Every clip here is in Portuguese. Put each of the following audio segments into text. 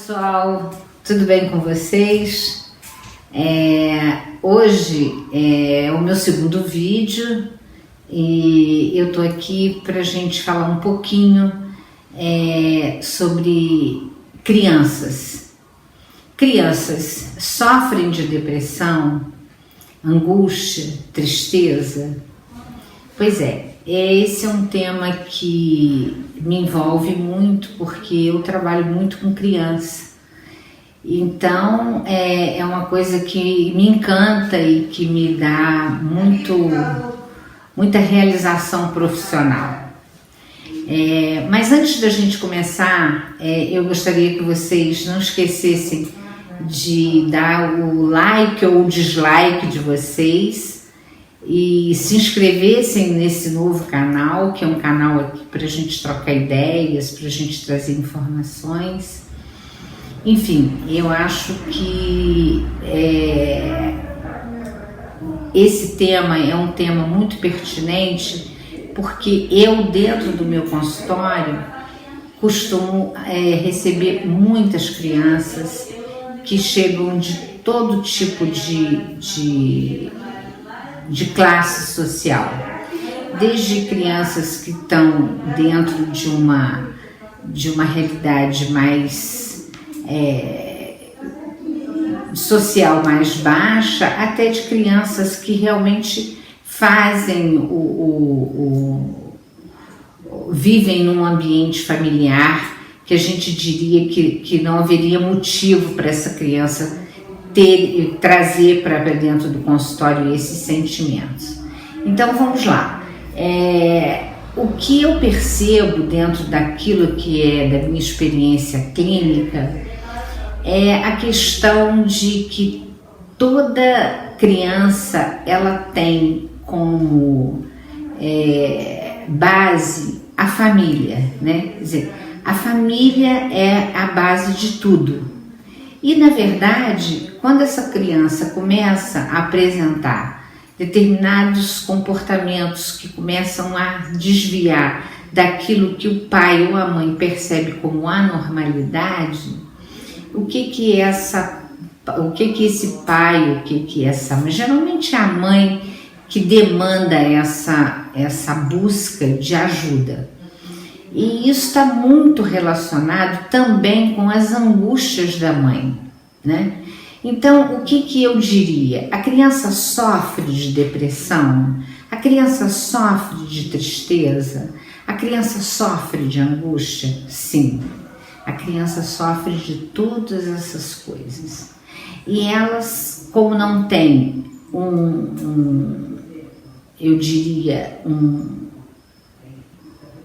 pessoal, tudo bem com vocês? Hoje é o meu segundo vídeo e eu tô aqui pra gente falar um pouquinho sobre crianças. Crianças sofrem de depressão, angústia, tristeza? Pois esse é um tema que me envolve muito porque eu trabalho muito com criança. Então é uma coisa que me encanta e que me dá muita realização profissional. Mas antes da gente começar, eu gostaria que vocês não esquecessem de dar o like ou o dislike de vocês e se inscrevessem nesse novo canal, que é um canal aqui para a gente trocar ideias, para a gente trazer informações. Enfim, eu acho que esse tema é um tema muito pertinente, porque eu, dentro do meu consultório, costumo receber muitas crianças que chegam de todo tipo de classe social, desde crianças que estão dentro de uma realidade mais social mais baixa, até de crianças que realmente fazem vivem num ambiente familiar que a gente diria que não haveria motivo para essa criança trazer para dentro do consultório esses sentimentos. Então vamos lá. O que eu percebo dentro daquilo que é da minha experiência clínica é a questão de que toda criança ela tem como base a família, né? Quer dizer, a família é a base de tudo. E na verdade, quando essa criança começa a apresentar determinados comportamentos que começam a desviar daquilo que o pai ou a mãe percebe como anormalidade, o que esse pai, o que essa mãe, geralmente é a mãe que demanda essa busca de ajuda. E isso está muito relacionado também com as angústias da mãe, né? Então, o que eu diria? A criança sofre de depressão, a criança sofre de tristeza, a criança sofre de angústia? Sim, a criança sofre de todas essas coisas. E elas, como não tem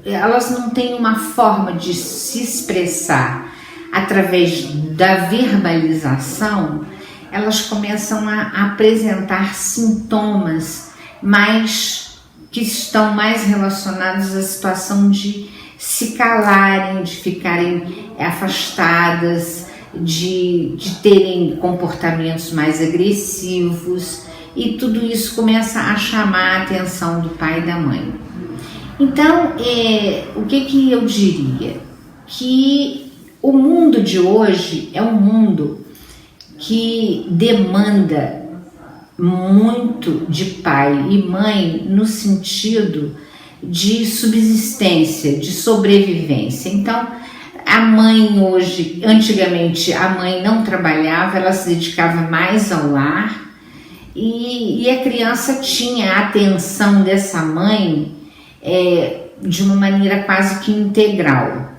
elas não têm uma forma de se expressar através da verbalização, elas começam a apresentar sintomas que estão mais relacionados à situação de se calarem, de ficarem afastadas, de terem comportamentos mais agressivos, e tudo isso começa a chamar a atenção do pai e da mãe. Então, o que eu diria? Que o mundo de hoje é um mundo que demanda muito de pai e mãe no sentido de subsistência, de sobrevivência. Então, a mãe hoje, antigamente a mãe não trabalhava, ela se dedicava mais ao lar e a criança tinha a atenção dessa mãe de uma maneira quase que integral.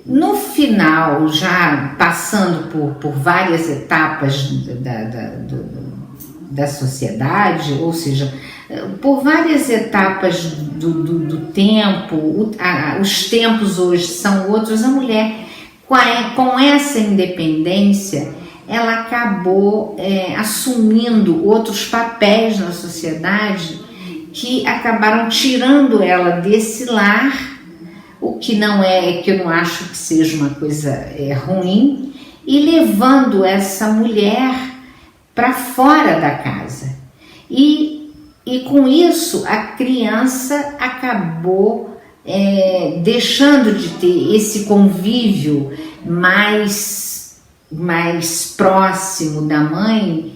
No final, já passando por várias etapas da sociedade, ou seja, por várias etapas do tempo, os tempos hoje são outros, a mulher, com essa independência, ela acabou assumindo outros papéis na sociedade que acabaram tirando ela desse lar, o que que eu não acho que seja uma coisa ruim, e levando essa mulher para fora da casa. E com isso a criança acabou deixando de ter esse convívio mais mais próximo da mãe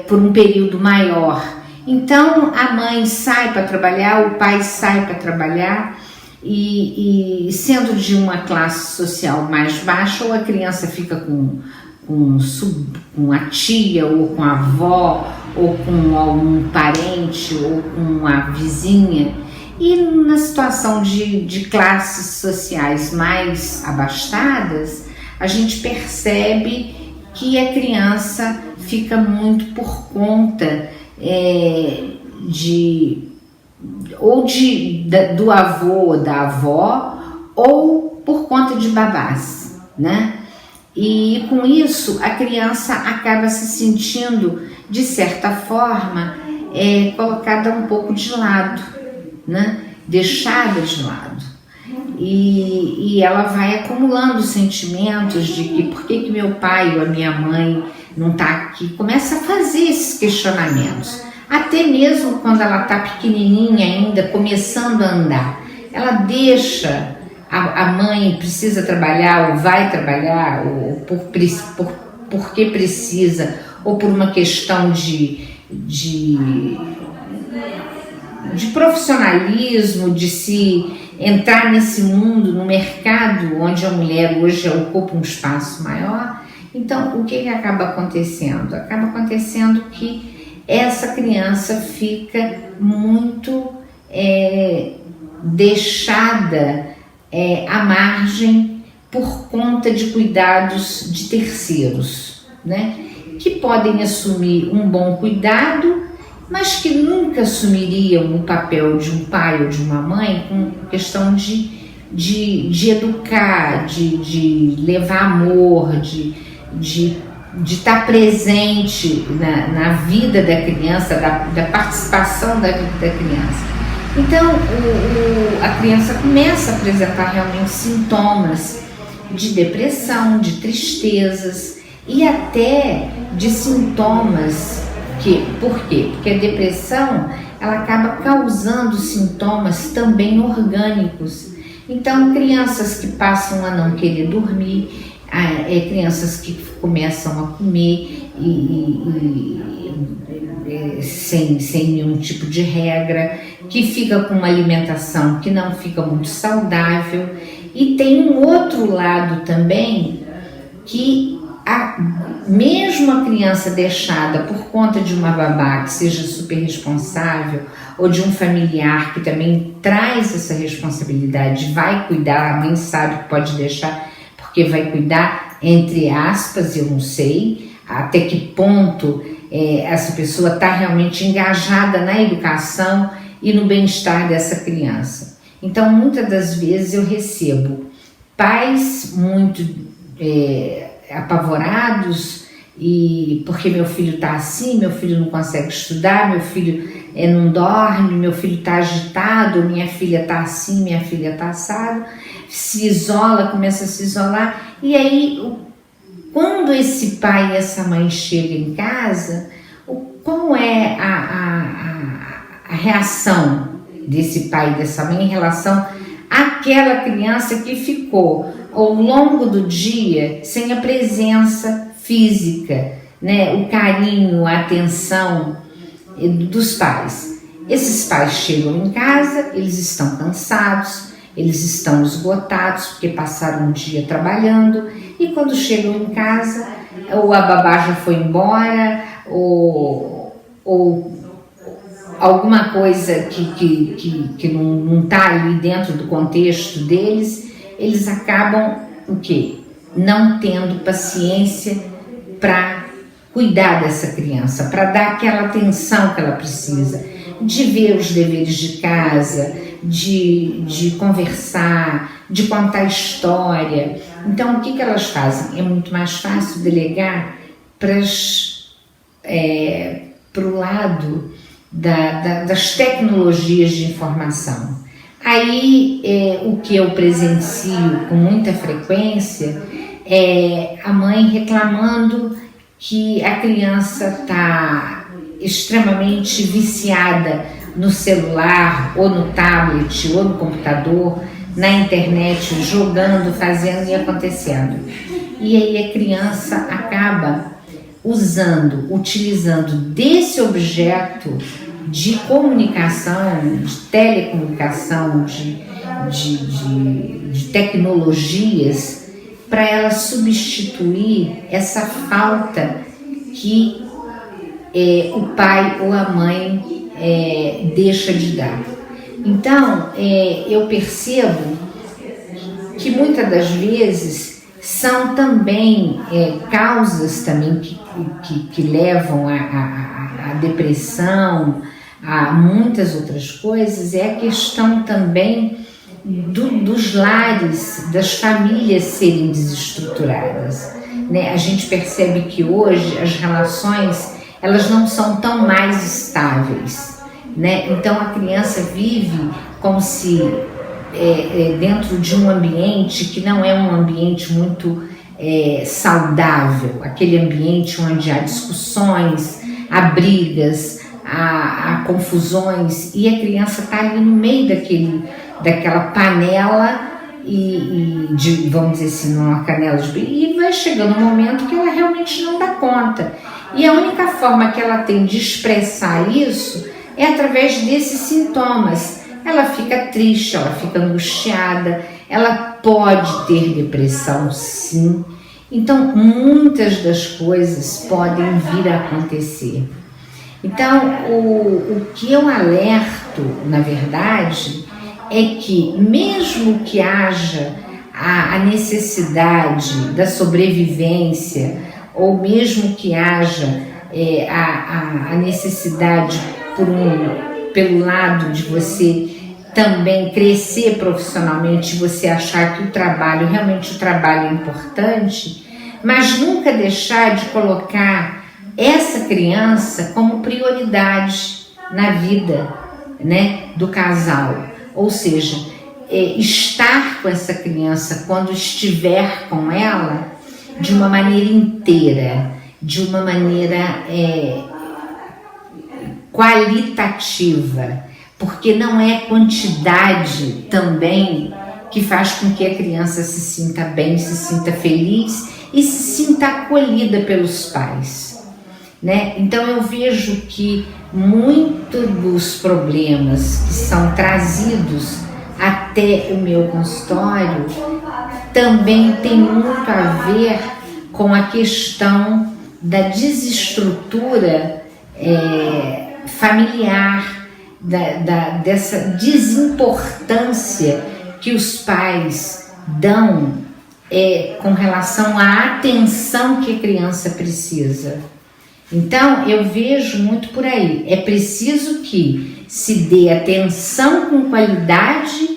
por um período maior. Então a mãe sai para trabalhar, o pai sai para trabalhar, e sendo de uma classe social mais baixa, ou a criança fica com a tia, ou com a avó, ou com algum parente, ou com a vizinha. E na situação de classes sociais mais abastadas, a gente percebe que a criança fica muito por conta do avô ou da avó, ou por conta de babás, né? E com isso a criança acaba se sentindo, de certa forma, colocada um pouco de lado, né? Deixada de lado. E ela vai acumulando sentimentos de que por que meu pai ou a minha mãe não está aqui. Começa a fazer esses questionamentos. Até mesmo quando ela está pequenininha ainda, começando a andar. Ela deixa a mãe, precisa trabalhar ou vai trabalhar, ou porque precisa, ou por uma questão de profissionalismo, de se entrar nesse mundo, no mercado onde a mulher hoje ocupa um espaço maior. Então, o que acaba acontecendo? Acaba acontecendo que essa criança fica muito deixada à margem por conta de cuidados de terceiros, né? Que podem assumir um bom cuidado, mas que nunca assumiriam o papel de um pai ou de uma mãe com questão de educar, de levar amor, de estar presente na vida da criança, da participação da vida da criança. Então a criança começa a apresentar realmente sintomas de depressão, de tristezas e até de sintomas por quê? Porque a depressão ela acaba causando sintomas também orgânicos. Então crianças que passam a não querer dormir, crianças que começam a comer sem nenhum tipo de regra, que fica com uma alimentação que não fica muito saudável. E tem um outro lado também, que mesmo a criança deixada por conta de uma babá que seja super responsável, ou de um familiar que também traz essa responsabilidade, vai cuidar, a mãe sabe que pode deixar, porque vai cuidar, entre aspas, eu não sei até que ponto essa pessoa está realmente engajada na educação e no bem-estar dessa criança. Então, muitas das vezes eu recebo pais muito apavorados, e porque meu filho está assim, meu filho não consegue estudar, meu filho não dorme, meu filho está agitado, minha filha está assim, minha filha está assado, se isola, começa a se isolar. E aí, quando esse pai e essa mãe chegam em casa, qual é a reação desse pai e dessa mãe em relação àquela criança que ficou ao longo do dia sem a presença física, né? O carinho, a atenção dos pais. Esses pais chegam em casa, eles estão cansados, eles estão esgotados porque passaram um dia trabalhando, e quando chegam em casa, ou a babá já foi embora, ou alguma coisa que não está ali dentro do contexto deles, eles acabam o quê? Não tendo paciência para cuidar dessa criança, para dar aquela atenção que ela precisa, de ver os deveres de casa, de conversar, de contar história. Então, o que elas fazem? É muito mais fácil delegar para o lado das tecnologias de informação. Aí, o que eu presencio com muita frequência é a mãe reclamando que a criança está extremamente viciada no celular, ou no tablet, ou no computador, na internet, jogando, fazendo e acontecendo. E aí a criança acaba utilizando desse objeto de comunicação, de telecomunicação, de tecnologias, para ela substituir essa falta que o pai ou a mãe deixa de dar. Então, eu percebo que muitas das vezes são também causas também que levam à depressão, a muitas outras coisas, é a questão também dos lares, das famílias serem desestruturadas, né? A gente percebe que hoje as relações, elas não são tão mais estáveis, né? Então a criança vive como se dentro de um ambiente que não é um ambiente muito saudável, aquele ambiente onde há discussões, há brigas, há confusões, e a criança está ali no meio daquela panela vamos dizer assim, numa canela e vai chegando um momento que ela realmente não dá conta. E a única forma que ela tem de expressar isso é através desses sintomas. Ela fica triste, ela fica angustiada, ela pode ter depressão, sim. Então, muitas das coisas podem vir a acontecer. Então, o que eu alerto, na verdade, é que mesmo que haja a necessidade da sobrevivência, ou mesmo que haja a necessidade pelo lado de você também crescer profissionalmente, você achar que realmente o trabalho é importante, mas nunca deixar de colocar essa criança como prioridade na vida, né, do casal. Ou seja, estar com essa criança quando estiver com ela de uma maneira inteira, de uma maneira qualitativa, porque não é quantidade também que faz com que a criança se sinta bem, se sinta feliz e se sinta acolhida pelos pais, né? Então eu vejo que muitos dos problemas que são trazidos até o meu consultório também tem muito a ver com a questão da desestrutura familiar, dessa desimportância que os pais dão com relação à atenção que a criança precisa. Então, eu vejo muito por aí. É preciso que se dê atenção com qualidade,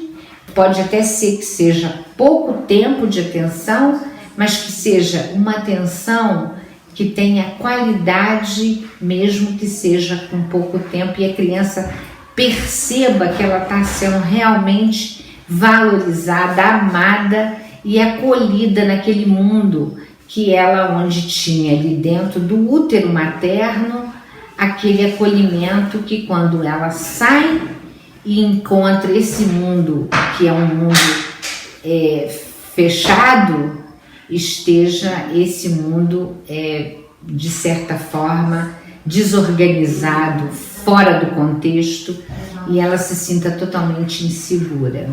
pode até ser que seja pouco tempo de atenção, mas que seja uma atenção que tenha qualidade, mesmo que seja com pouco tempo, e a criança perceba que ela está sendo realmente valorizada, amada e acolhida naquele mundo que ela onde tinha ali dentro do útero materno, aquele acolhimento que quando ela sai e encontra esse mundo, que é um mundo fechado, esteja esse mundo de certa forma desorganizado, fora do contexto, e ela se sinta totalmente insegura.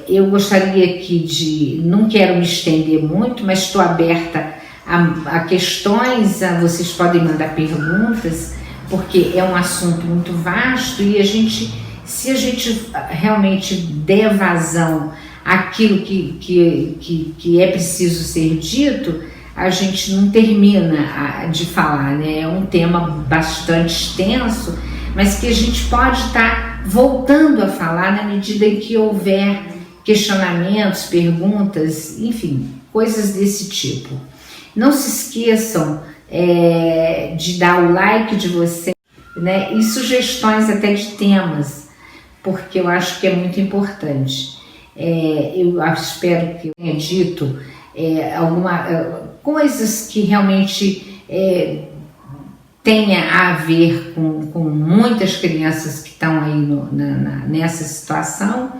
Eu gostaria aqui não quero me estender muito, mas estou aberta a questões, vocês podem mandar perguntas, porque é um assunto muito vasto e se a gente realmente der vazão àquilo que é preciso ser dito, a gente não termina de falar, né? É um tema bastante extenso, mas que a gente pode estar voltando a falar na medida em que houver questionamentos, perguntas, enfim, coisas desse tipo. Não se esqueçam de dar o like de vocês, né, e sugestões até de temas, porque eu acho que é muito importante. Eu espero que eu tenha dito coisas que realmente tenha a ver com muitas crianças que estão aí nessa situação,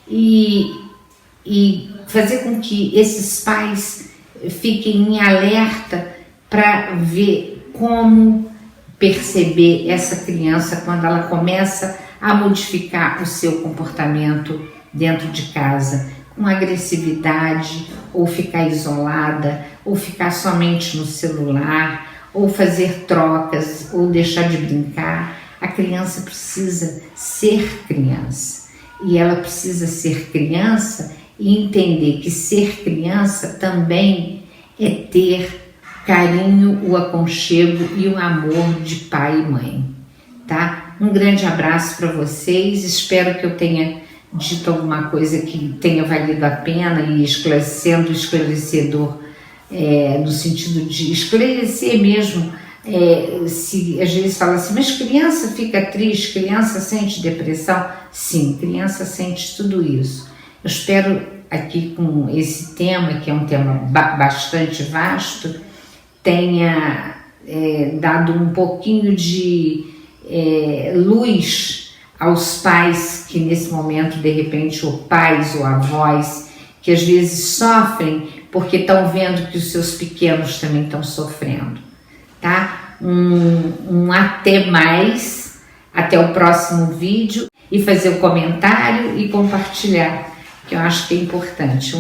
e fazer com que esses pais fiquem em alerta para ver como perceber essa criança quando ela começa a modificar o seu comportamento dentro de casa, com agressividade, ou ficar isolada, ou ficar somente no celular, ou fazer trocas, ou deixar de brincar. A criança precisa ser criança, e ela precisa ser criança e entender que ser criança também é ter carinho, o aconchego e o amor de pai e mãe, tá? Um grande abraço para vocês, espero que eu tenha dito alguma coisa que tenha valido a pena e esclarecedor, no sentido de esclarecer mesmo, se às vezes fala assim, mas criança fica triste, criança sente depressão. Sim, criança sente tudo isso. Eu espero aqui com esse tema, que é um tema bastante vasto, tenha dado um pouquinho de luz aos pais que nesse momento, de repente, ou pais ou avós, que às vezes sofrem porque estão vendo que os seus pequenos também estão sofrendo, tá? Até mais, até o próximo vídeo, e fazer o comentário e compartilhar, que eu acho que é importante.